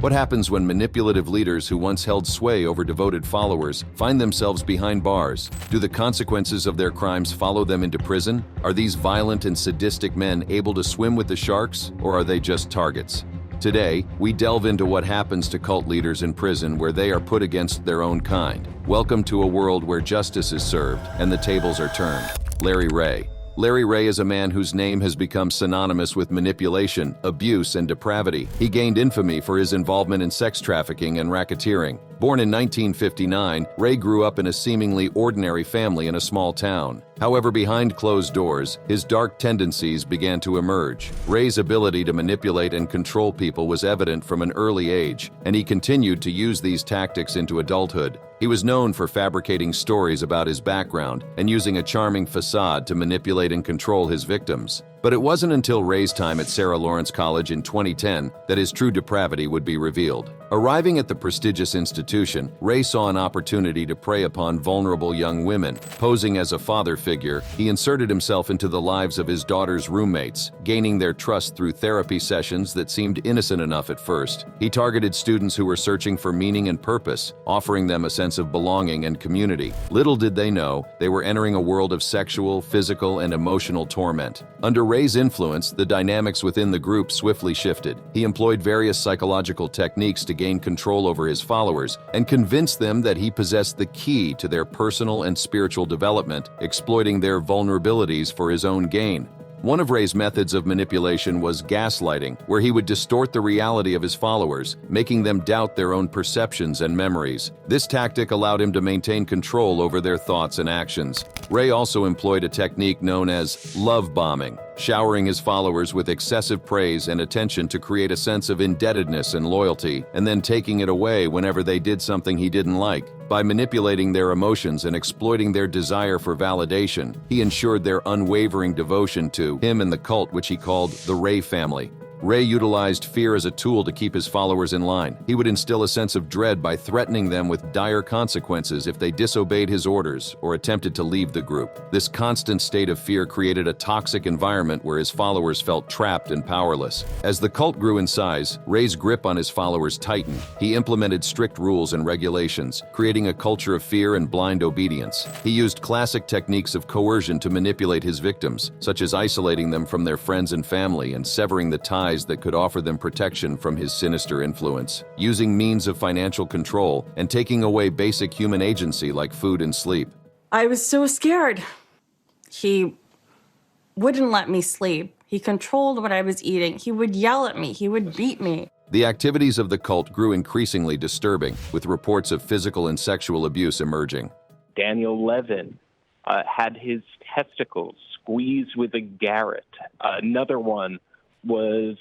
What happens when manipulative leaders who once held sway over devoted followers find themselves behind bars? Do the consequences of their crimes follow them into prison? Are these violent and sadistic men able to swim with the sharks, or are they just targets? Today, we delve into what happens to cult leaders in prison where they are put against their own kind. Welcome to a world where justice is served and the tables are turned. Larry Ray. Larry Ray is a man whose name has become synonymous with manipulation, abuse, and depravity. He gained infamy for his involvement in sex trafficking and racketeering. Born in 1959, Ray grew up in a seemingly ordinary family in a small town. However, behind closed doors, his dark tendencies began to emerge. Ray's ability to manipulate and control people was evident from an early age, and he continued to use these tactics into adulthood. He was known for fabricating stories about his background and using a charming facade to manipulate and control his victims. But it wasn't until Ray's time at Sarah Lawrence College in 2010 that his true depravity would be revealed. Arriving at the prestigious institution, Ray saw an opportunity to prey upon vulnerable young women. Posing as a father figure, he inserted himself into the lives of his daughter's roommates, gaining their trust through therapy sessions that seemed innocent enough at first. He targeted students who were searching for meaning and purpose, offering them a sense of belonging and community. Little did they know, they were entering a world of sexual, physical, and emotional torment. Under Ray's influence, the dynamics within the group swiftly shifted. He employed various psychological techniques to gain control over his followers and convinced them that he possessed the key to their personal and spiritual development, exploiting their vulnerabilities for his own gain. One of Ray's methods of manipulation was gaslighting, where he would distort the reality of his followers, making them doubt their own perceptions and memories. This tactic allowed him to maintain control over their thoughts and actions. Ray also employed a technique known as love bombing, showering his followers with excessive praise and attention to create a sense of indebtedness and loyalty, and then taking it away whenever they did something he didn't like. By manipulating their emotions and exploiting their desire for validation, he ensured their unwavering devotion to him and the cult, which he called the Ray family. Ray utilized fear as a tool to keep his followers in line. He would instill a sense of dread by threatening them with dire consequences if they disobeyed his orders or attempted to leave the group. This constant state of fear created a toxic environment where his followers felt trapped and powerless. As the cult grew in size, Ray's grip on his followers tightened. He implemented strict rules and regulations, creating a culture of fear and blind obedience. He used classic techniques of coercion to manipulate his victims, such as isolating them from their friends and family and severing the ties that could offer them protection from his sinister influence, using means of financial control and taking away basic human agency like food and sleep. I was so scared. He wouldn't let me sleep. He controlled what I was eating. He would yell at me. He would beat me. The activities of the cult grew increasingly disturbing, with reports of physical and sexual abuse emerging. Daniel Levin had his testicles squeezed with a garrote. Another one was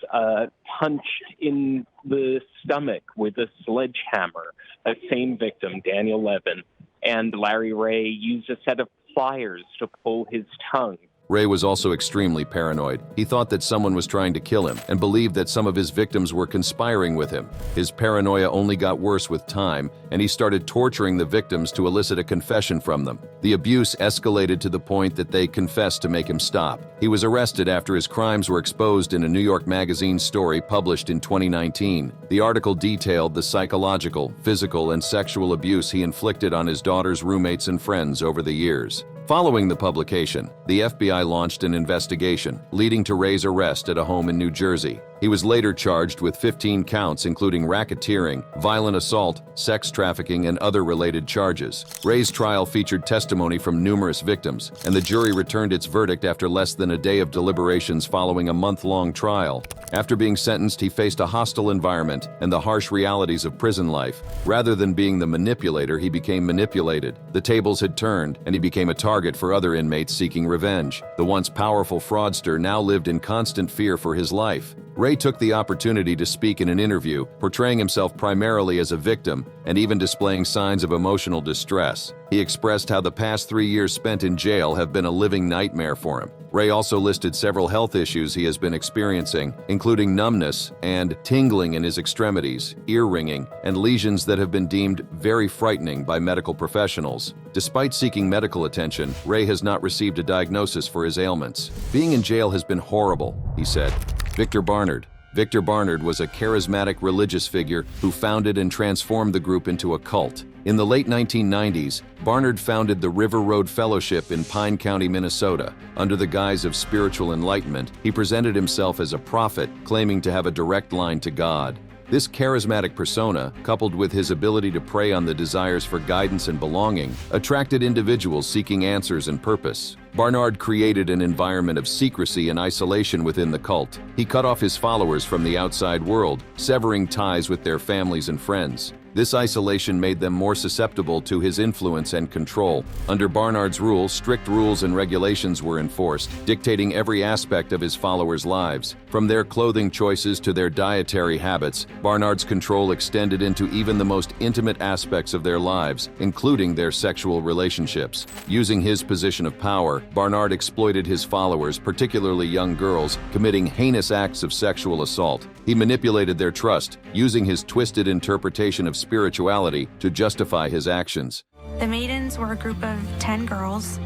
punched in the stomach with a sledgehammer. A same victim, Daniel Levin, and Larry Ray used a set of pliers to pull his tongue. Ray was also extremely paranoid. He thought that someone was trying to kill him and believed that some of his victims were conspiring with him. His paranoia only got worse with time, and he started torturing the victims to elicit a confession from them. The abuse escalated to the point that they confessed to make him stop. He was arrested after his crimes were exposed in a New York Magazine story published in 2019. The article detailed the psychological, physical, and sexual abuse he inflicted on his daughter's roommates and friends over the years. Following the publication, the FBI launched an investigation, leading to Ray's arrest at a home in New Jersey. He was later charged with 15 counts including racketeering, violent assault, sex trafficking, and other related charges. Ray's trial featured testimony from numerous victims, and the jury returned its verdict after less than a day of deliberations following a month-long trial. After being sentenced, he faced a hostile environment and the harsh realities of prison life. Rather than being the manipulator, he became manipulated. The tables had turned, and he became a target for other inmates seeking revenge. The once powerful fraudster now lived in constant fear for his life. Ray took the opportunity to speak in an interview, portraying himself primarily as a victim and even displaying signs of emotional distress. He expressed how the past 3 years spent in jail have been a living nightmare for him. Ray also listed several health issues he has been experiencing, including numbness and tingling in his extremities, ear ringing, and lesions that have been deemed very frightening by medical professionals. Despite seeking medical attention, Ray has not received a diagnosis for his ailments. "Being in jail has been horrible," he said. Victor Barnard. Victor Barnard was a charismatic religious figure who founded and transformed the group into a cult. In the late 1990s, Barnard founded the River Road Fellowship in Pine County, Minnesota. Under the guise of spiritual enlightenment, he presented himself as a prophet, claiming to have a direct line to God. This charismatic persona, coupled with his ability to prey on the desires for guidance and belonging, attracted individuals seeking answers and purpose. Barnard created an environment of secrecy and isolation within the cult. He cut off his followers from the outside world, severing ties with their families and friends. This isolation made them more susceptible to his influence and control. Under Barnard's rule, strict rules and regulations were enforced, dictating every aspect of his followers' lives. From their clothing choices to their dietary habits, Barnard's control extended into even the most intimate aspects of their lives, including their sexual relationships. Using his position of power, Barnard exploited his followers, particularly young girls, committing heinous acts of sexual assault. He manipulated their trust, using his twisted interpretation of spirituality to justify his actions. The Maidens were a group of 10 girls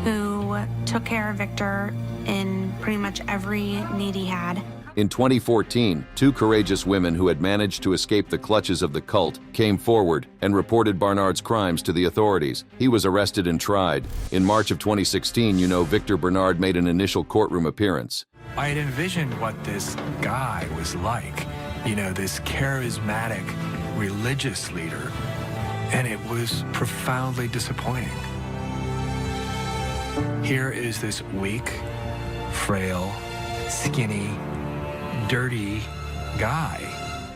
who took care of Victor in pretty much every need he had. In 2014, two courageous women who had managed to escape the clutches of the cult came forward and reported Barnard's crimes to the authorities. He was arrested and tried. In March of 2016, Victor Barnard made an initial courtroom appearance. I had envisioned what this guy was like, this charismatic religious leader, and it was profoundly disappointing. Here is this weak, frail, skinny, dirty guy.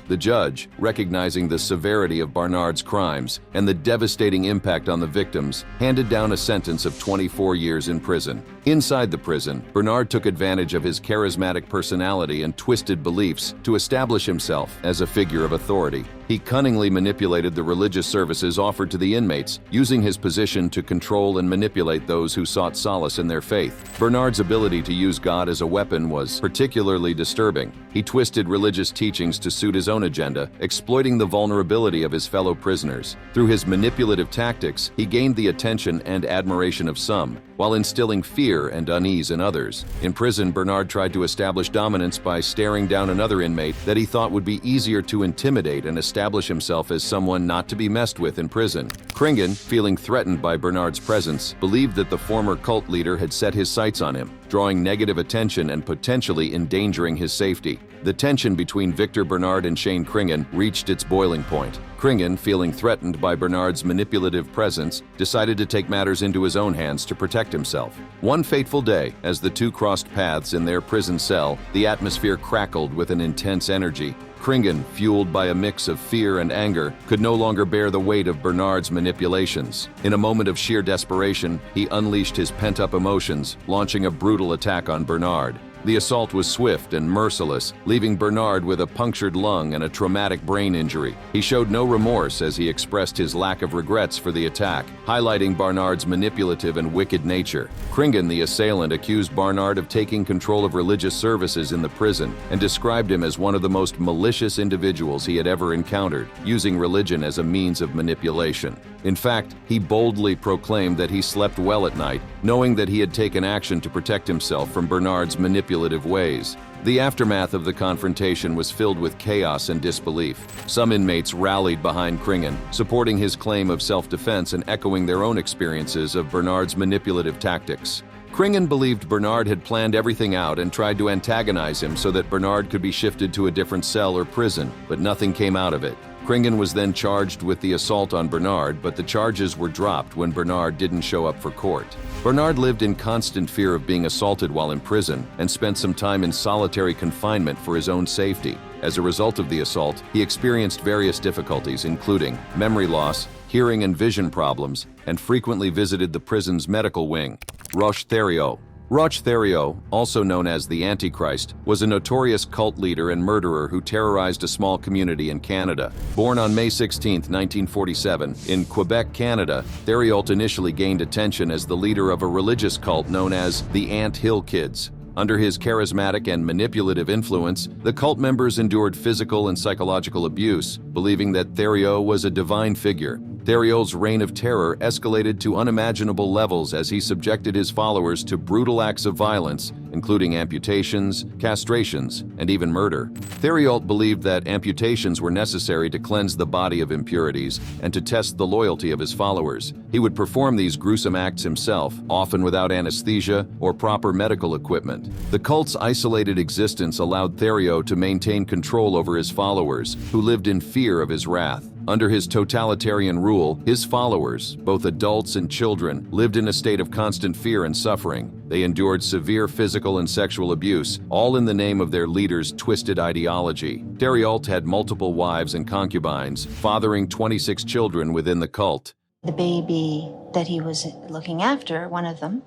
The judge, recognizing the severity of Barnard's crimes and the devastating impact on the victims, handed down a sentence of 24 years in prison. Inside the prison, Barnard took advantage of his charismatic personality and twisted beliefs to establish himself as a figure of authority. He cunningly manipulated the religious services offered to the inmates, using his position to control and manipulate those who sought solace in their faith. Barnard's ability to use God as a weapon was particularly disturbing. He twisted religious teachings to suit his own agenda, exploiting the vulnerability of his fellow prisoners. Through his manipulative tactics, he gained the attention and admiration of some, while instilling fear and unease in others. In prison, Barnard tried to establish dominance by staring down another inmate that he thought would be easier to intimidate and establish himself as someone not to be messed with in prison. Kringen, feeling threatened by Barnard's presence, believed that the former cult leader had set his sights on him, drawing negative attention and potentially endangering his safety. The tension between Victor Barnard and Shane Kringen reached its boiling point. Kringen, feeling threatened by Barnard's manipulative presence, decided to take matters into his own hands to protect himself. One fateful day, as the two crossed paths in their prison cell, the atmosphere crackled with an intense energy. Kringen, fueled by a mix of fear and anger, could no longer bear the weight of Barnard's manipulations. In a moment of sheer desperation, he unleashed his pent-up emotions, launching a brutal attack on Barnard. The assault was swift and merciless, leaving Barnard with a punctured lung and a traumatic brain injury. He showed no remorse as he expressed his lack of regrets for the attack, highlighting Barnard's manipulative and wicked nature. Kringen, the assailant, accused Barnard of taking control of religious services in the prison and described him as one of the most malicious individuals he had ever encountered, using religion as a means of manipulation. In fact, he boldly proclaimed that he slept well at night, knowing that he had taken action to protect himself from Barnard's manipulative ways. The aftermath of the confrontation was filled with chaos and disbelief. Some inmates rallied behind Kringen, supporting his claim of self-defense and echoing their own experiences of Barnard's manipulative tactics. Kringen believed Barnard had planned everything out and tried to antagonize him so that Barnard could be shifted to a different cell or prison, but nothing came out of it. Kringen was then charged with the assault on Barnard, but the charges were dropped when Barnard didn't show up for court. Barnard lived in constant fear of being assaulted while in prison and spent some time in solitary confinement for his own safety. As a result of the assault, he experienced various difficulties, including memory loss, hearing and vision problems, and frequently visited the prison's medical wing. Roch Thériault. Roch Thériault, also known as the Antichrist, was a notorious cult leader and murderer who terrorized a small community in Canada. Born on May 16, 1947, in Quebec, Canada, Thériault initially gained attention as the leader of a religious cult known as the Ant Hill Kids. Under his charismatic and manipulative influence, the cult members endured physical and psychological abuse, believing that Thériault was a divine figure. Theriot's reign of terror escalated to unimaginable levels as he subjected his followers to brutal acts of violence, including amputations, castrations, and even murder. Theriot believed that amputations were necessary to cleanse the body of impurities and to test the loyalty of his followers. He would perform these gruesome acts himself, often without anesthesia or proper medical equipment. The cult's isolated existence allowed Theriot to maintain control over his followers, who lived in fear of his wrath. Under his totalitarian rule, his followers, both adults and children, lived in a state of constant fear and suffering. They endured severe physical and sexual abuse, all in the name of their leader's twisted ideology. Theriot had multiple wives and concubines, fathering 26 children within the cult. The baby that he was looking after, one of them,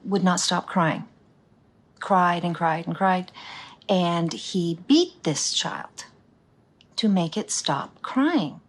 would not stop crying. Cried and cried and cried. And he beat this child to make it stop crying.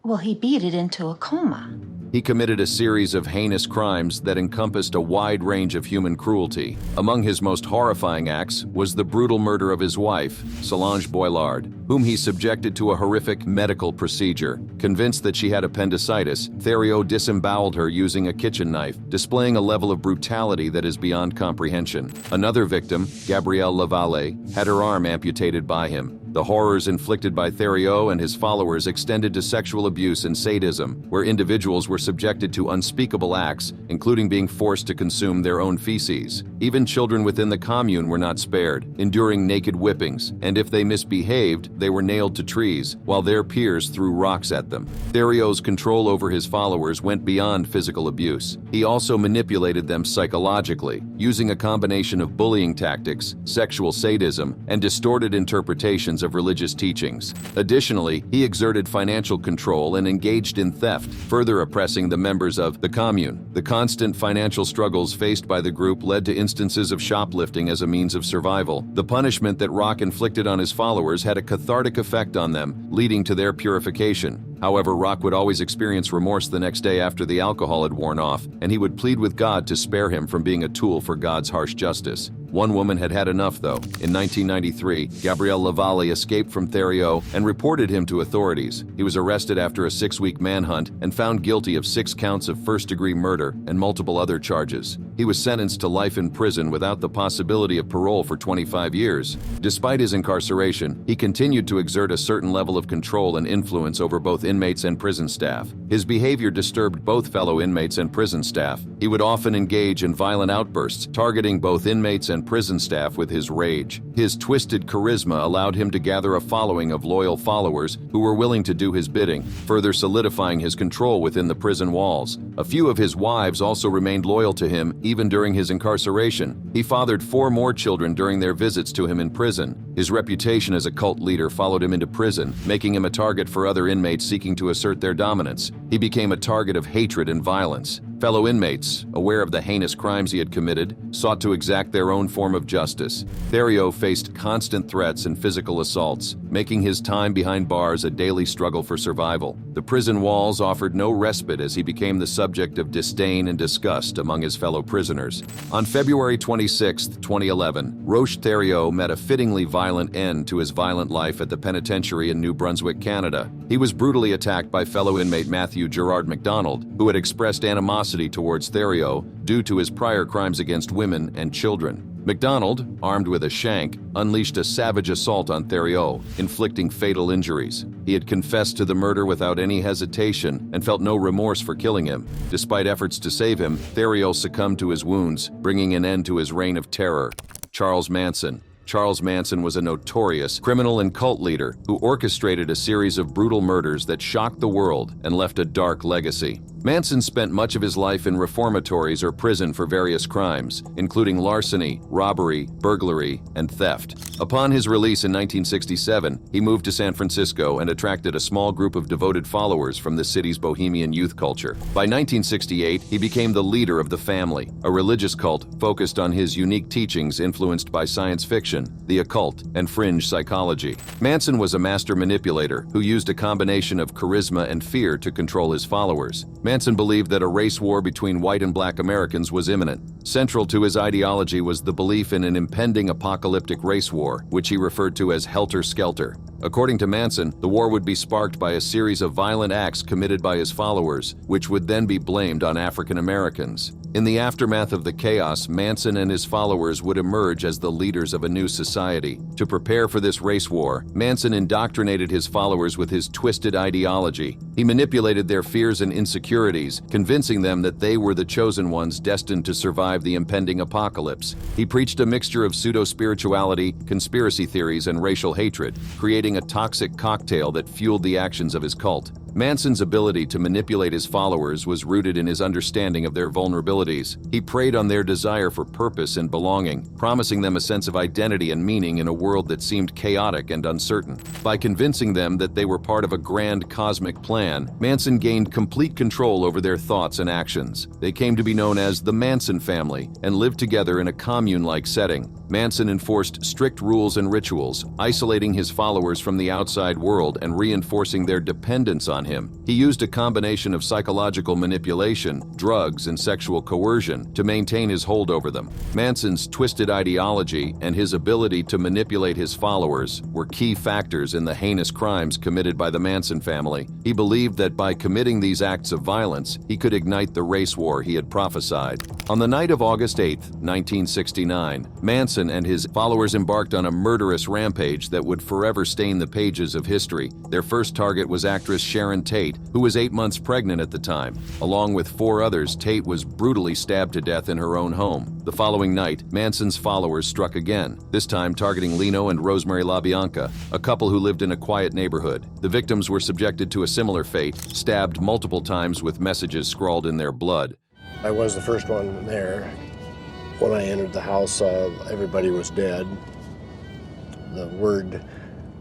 Well, he beat it into a coma. He committed a series of heinous crimes that encompassed a wide range of human cruelty. Among his most horrifying acts was the brutal murder of his wife, Solange Boillard, whom he subjected to a horrific medical procedure. Convinced that she had appendicitis, Theriot disemboweled her using a kitchen knife, displaying a level of brutality that is beyond comprehension. Another victim, Gabrielle Lavalle, had her arm amputated by him. The horrors inflicted by Theriot and his followers extended to sexual abuse and sadism, where individuals were subjected to unspeakable acts, including being forced to consume their own feces. Even children within the commune were not spared, enduring naked whippings, and if they misbehaved, they were nailed to trees, while their peers threw rocks at them. Theriot's control over his followers went beyond physical abuse. He also manipulated them psychologically, using a combination of bullying tactics, sexual sadism, and distorted interpretations of religious teachings. Additionally, he exerted financial control and engaged in theft, further oppressing the members of the commune. The constant financial struggles faced by the group led to instances of shoplifting as a means of survival. The punishment that Rock inflicted on his followers had a cathartic effect on them, leading to their purification. However, Rock would always experience remorse the next day after the alcohol had worn off, and he would plead with God to spare him from being a tool for God's harsh justice. One woman had had enough, though. In 1993, Gabrielle Lavalle escaped from Theriot and reported him to authorities. He was arrested after a 6-week manhunt and found guilty of 6 counts of first-degree murder and multiple other charges. He was sentenced to life in prison without the possibility of parole for 25 years. Despite his incarceration, he continued to exert a certain level of control and influence over both inmates and prison staff. His behavior disturbed both fellow inmates and prison staff. He would often engage in violent outbursts, targeting both inmates and prison staff with his rage. His twisted charisma allowed him to gather a following of loyal followers who were willing to do his bidding, further solidifying his control within the prison walls. A few of his wives also remained loyal to him even during his incarceration. He fathered 4 more children during their visits to him in prison. His reputation as a cult leader followed him into prison, making him a target for other inmates seeking to assert their dominance. He became a target of hatred and violence. Fellow inmates, aware of the heinous crimes he had committed, sought to exact their own form of justice. Theriot faced constant threats and physical assaults, making his time behind bars a daily struggle for survival. The prison walls offered no respite as he became the subject of disdain and disgust among his fellow prisoners. On February 26, 2011, Roche Theriot met a fittingly violent end to his violent life at the penitentiary in New Brunswick, Canada. He was brutally attacked by fellow inmate Matthew Gerard MacDonald, who had expressed animosity towards Theriot due to his prior crimes against women and children. MacDonald, armed with a shank, unleashed a savage assault on Theriot, inflicting fatal injuries. He had confessed to the murder without any hesitation and felt no remorse for killing him. Despite efforts to save him, Theriot succumbed to his wounds, bringing an end to his reign of terror. Charles Manson. Charles Manson was a notorious criminal and cult leader who orchestrated a series of brutal murders that shocked the world and left a dark legacy. Manson spent much of his life in reformatories or prison for various crimes, including larceny, robbery, burglary, and theft. Upon his release in 1967, he moved to San Francisco and attracted a small group of devoted followers from the city's bohemian youth culture. By 1968, he became the leader of the Family, a religious cult focused on his unique teachings influenced by science fiction, the occult, and fringe psychology. Manson was a master manipulator who used a combination of charisma and fear to control his followers. Manson Manson believed that a race war between white and black Americans was imminent. Central to his ideology was the belief in an impending apocalyptic race war, which he referred to as helter-skelter. According to Manson, the war would be sparked by a series of violent acts committed by his followers, which would then be blamed on African Americans. In the aftermath of the chaos, Manson and his followers would emerge as the leaders of a new society. To prepare for this race war, Manson indoctrinated his followers with his twisted ideology. He manipulated their fears and insecurities, convincing them that they were the chosen ones destined to survive the impending apocalypse. He preached a mixture of pseudo-spirituality, conspiracy theories, and racial hatred, creating a toxic cocktail that fueled the actions of his cult. Manson's ability to manipulate his followers was rooted in his understanding of their vulnerabilities. He preyed on their desire for purpose and belonging, promising them a sense of identity and meaning in a world that seemed chaotic and uncertain. By convincing them that they were part of a grand cosmic plan, Manson gained complete control over their thoughts and actions. They came to be known as the Manson family and lived together in a commune-like setting. Manson enforced strict rules and rituals, isolating his followers from the outside world and reinforcing their dependence on him. He used a combination of psychological manipulation, drugs, and sexual coercion to maintain his hold over them. Manson's twisted ideology and his ability to manipulate his followers were key factors in the heinous crimes committed by the Manson family. He believed that by committing these acts of violence, he could ignite the race war he had prophesied. On the night of August 8, 1969, Manson and his followers embarked on a murderous rampage that would forever stain the pages of history. Their first target was actress Sharon Tate, who was 8 months pregnant at the time. Along with 4 others, Tate was brutally stabbed to death in her own home. The following night, Manson's followers struck again, this time targeting Lino and Rosemary LaBianca, a couple who lived in a quiet neighborhood. The victims were subjected to a similar fate, stabbed multiple times with messages scrawled in their blood. I was the first one there. When I entered the house, everybody was dead. The word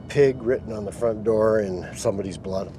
pig written on the front door in somebody's blood.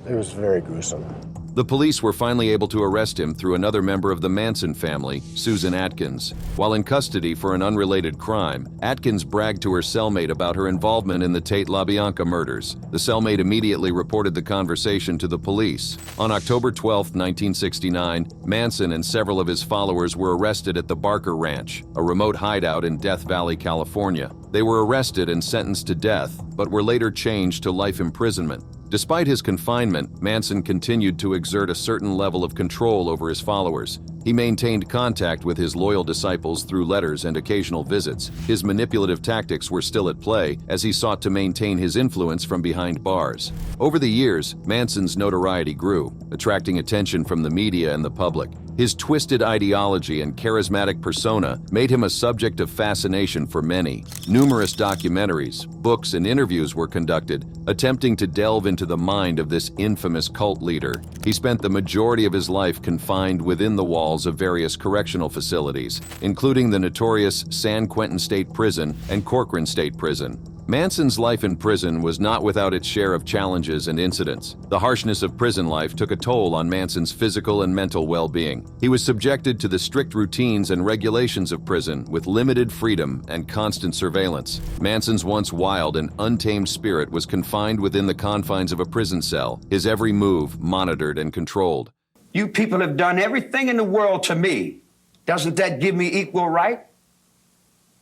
It was very gruesome. The police were finally able to arrest him through another member of the Manson family, Susan Atkins. While in custody for an unrelated crime, Atkins bragged to her cellmate about her involvement in the Tate LaBianca murders. The cellmate immediately reported the conversation to the police. On October 12, 1969, Manson and several of his followers were arrested at the Barker Ranch, a remote hideout in Death Valley, California. They were arrested and sentenced to death, but were later changed to life imprisonment. Despite his confinement, Manson continued to exert a certain level of control over his followers. He maintained contact with his loyal disciples through letters and occasional visits. His manipulative tactics were still at play as he sought to maintain his influence from behind bars. Over the years, Manson's notoriety grew, attracting attention from the media and the public. His twisted ideology and charismatic persona made him a subject of fascination for many. Numerous documentaries, books, and interviews were conducted, attempting to delve into the mind of this infamous cult leader. He spent the majority of his life confined within the walls of various correctional facilities, including the notorious San Quentin State Prison and Corcoran State Prison. Manson's life in prison was not without its share of challenges and incidents. The harshness of prison life took a toll on Manson's physical and mental well-being. He was subjected to the strict routines and regulations of prison with limited freedom and constant surveillance. Manson's once wild and untamed spirit was confined within the confines of a prison cell, his every move monitored and controlled. You people have done everything in the world to me. Doesn't that give me equal right?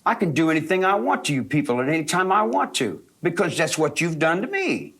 I can do anything I want to you people at any time I want to, because that's what you've done to me.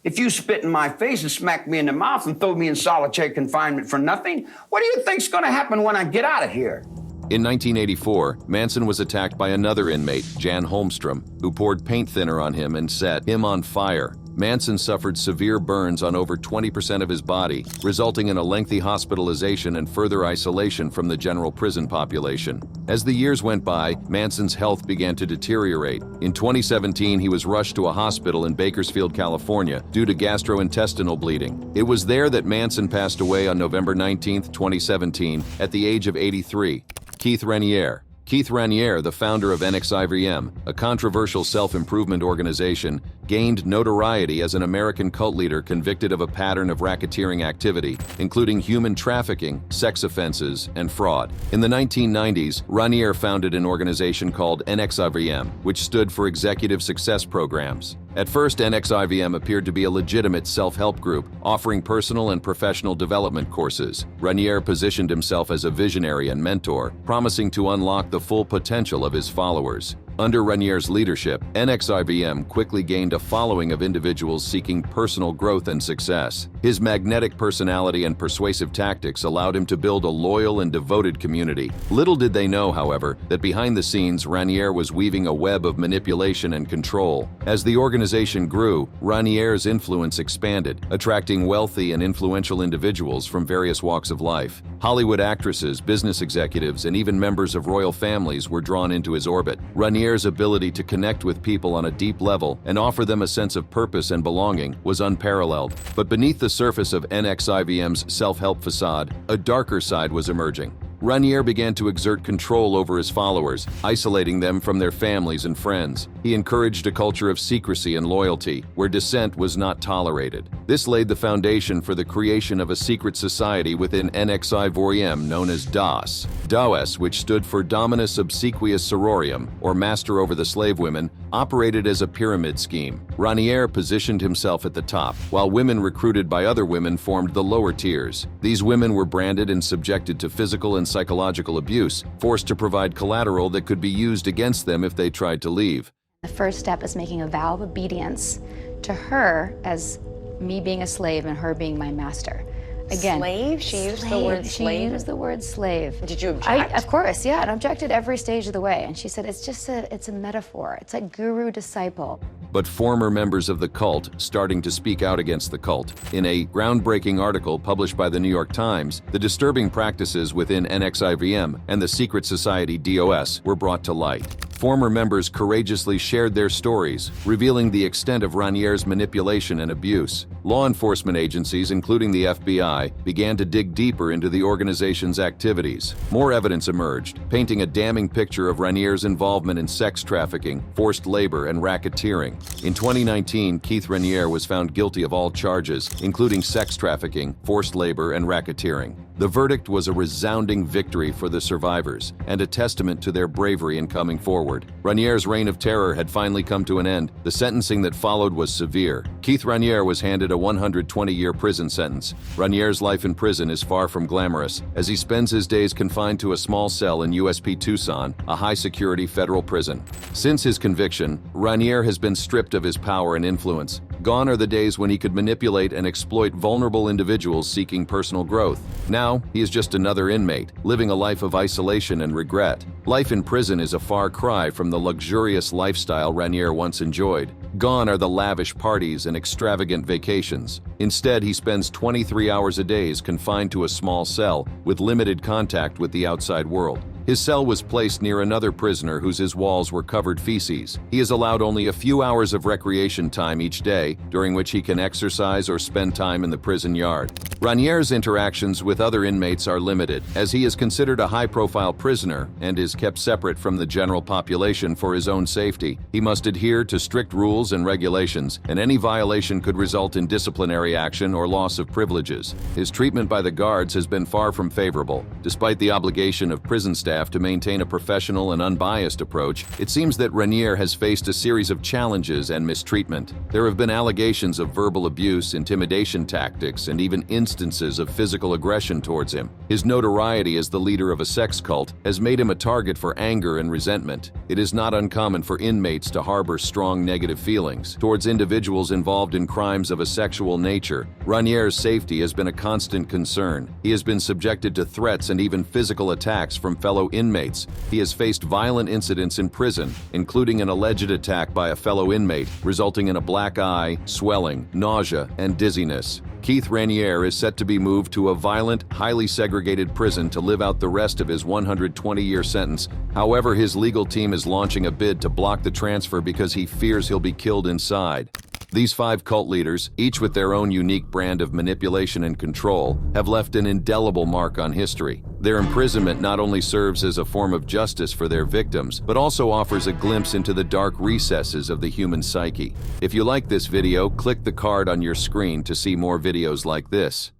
If you spit in my face and smack me in the mouth and throw me in solitary confinement for nothing, what do you think's going to happen when I get out of here? In 1984, Manson was attacked by another inmate, Jan Holmstrom, who poured paint thinner on him and set him on fire. Manson suffered severe burns on over 20% of his body, resulting in a lengthy hospitalization and further isolation from the general prison population. As the years went by, Manson's health began to deteriorate. In 2017, he was rushed to a hospital in Bakersfield, California, due to gastrointestinal bleeding. It was there that Manson passed away on November 19, 2017, at the age of 83. Keith Raniere. Keith Raniere, the founder of NXIVM, a controversial self-improvement organization, gained notoriety as an American cult leader convicted of a pattern of racketeering activity, including human trafficking, sex offenses, and fraud. In the 1990s, Raniere founded an organization called NXIVM, which stood for Executive Success Programs. At first, NXIVM appeared to be a legitimate self-help group, offering personal and professional development courses. Rinne positioned himself as a visionary and mentor, promising to unlock the full potential of his followers. Under Rinne's leadership, NXIVM quickly gained a following of individuals seeking personal growth and success. His magnetic personality and persuasive tactics allowed him to build a loyal and devoted community. Little did they know, however, that behind the scenes, Rinne was weaving a web of manipulation and control. As the organization grew, Rinne's influence expanded, attracting wealthy and influential individuals from various walks of life. Hollywood actresses, business executives, and even members of royal families were drawn into his orbit. Rinne's ability to connect with people on a deep level and offer them a sense of purpose and belonging was unparalleled. But beneath the surface of NXIVM's self-help facade, a darker side was emerging. Rinne began to exert control over his followers, isolating them from their families and friends. He encouraged a culture of secrecy and loyalty, where dissent was not tolerated. This laid the foundation for the creation of a secret society within NXIVM known as DOS. DOS, which stood for Dominus Obsequious Sororium, or Master over the Slave Women, operated as a pyramid scheme. Rinne positioned himself at the top, while women recruited by other women formed the lower tiers. These women were branded and subjected to physical and psychological abuse, forced to provide collateral that could be used against them if they tried to leave. The first step is making a vow of obedience to her as me being a slave and her being my master. Again, slave? She used the word slave? She used the word slave. Did you object? Of course, yeah, and objected every stage of the way. And she said, it's a metaphor. It's like guru-disciple. But former members of the cult starting to speak out against the cult. In a groundbreaking article published by the New York Times, the disturbing practices within NXIVM and the secret society DOS were brought to light. Former members courageously shared their stories, revealing the extent of Rinne's manipulation and abuse. Law enforcement agencies, including the FBI, began to dig deeper into the organization's activities. More evidence emerged, painting a damning picture of Rinne's involvement in sex trafficking, forced labor, and racketeering. In 2019, Keith Rinne was found guilty of all charges, including sex trafficking, forced labor, and racketeering. The verdict was a resounding victory for the survivors and a testament to their bravery in coming forward. Rinne's reign of terror had finally come to an end. The sentencing that followed was severe. Keith Rinne was handed a 120-year prison sentence. Rinne's life in prison is far from glamorous, as he spends his days confined to a small cell in USP Tucson, a high-security federal prison. Since his conviction, Rinne has been stripped of his power and influence. Gone are the days when he could manipulate and exploit vulnerable individuals seeking personal growth. Now, he is just another inmate, living a life of isolation and regret. Life in prison is a far cry from the luxurious lifestyle Rinne once enjoyed. Gone are the lavish parties and extravagant vacations. Instead, he spends 23 hours a day confined to a small cell with limited contact with the outside world. His cell was placed near another prisoner whose walls were covered feces. He is allowed only a few hours of recreation time each day, during which he can exercise or spend time in the prison yard. Rinne's interactions with other inmates are limited, as he is considered a high-profile prisoner and is kept separate from the general population for his own safety. He must adhere to strict rules and regulations, and any violation could result in disciplinary action or loss of privileges. His treatment by the guards has been far from favorable. Despite the obligation of prison staff to maintain a professional and unbiased approach, it seems that Rinne has faced a series of challenges and mistreatment. There have been allegations of verbal abuse, intimidation tactics, and even instances of physical aggression towards him. His notoriety as the leader of a sex cult has made him a target for anger and resentment. It is not uncommon for inmates to harbor strong negative feelings towards individuals involved in crimes of a sexual nature. Rinne's safety has been a constant concern. He has been subjected to threats and even physical attacks from fellow inmates. He has faced violent incidents in prison, including an alleged attack by a fellow inmate, resulting in a black eye, swelling, nausea, and dizziness. Keith Rinne is set to be moved to a violent, highly segregated prison to live out the rest of his 120-year sentence. However, his legal team is launching a bid to block the transfer because he fears he'll be killed inside. These 5 cult leaders, each with their own unique brand of manipulation and control, have left an indelible mark on history. Their imprisonment not only serves as a form of justice for their victims, but also offers a glimpse into the dark recesses of the human psyche. If you like this video, click the card on your screen to see more videos like this.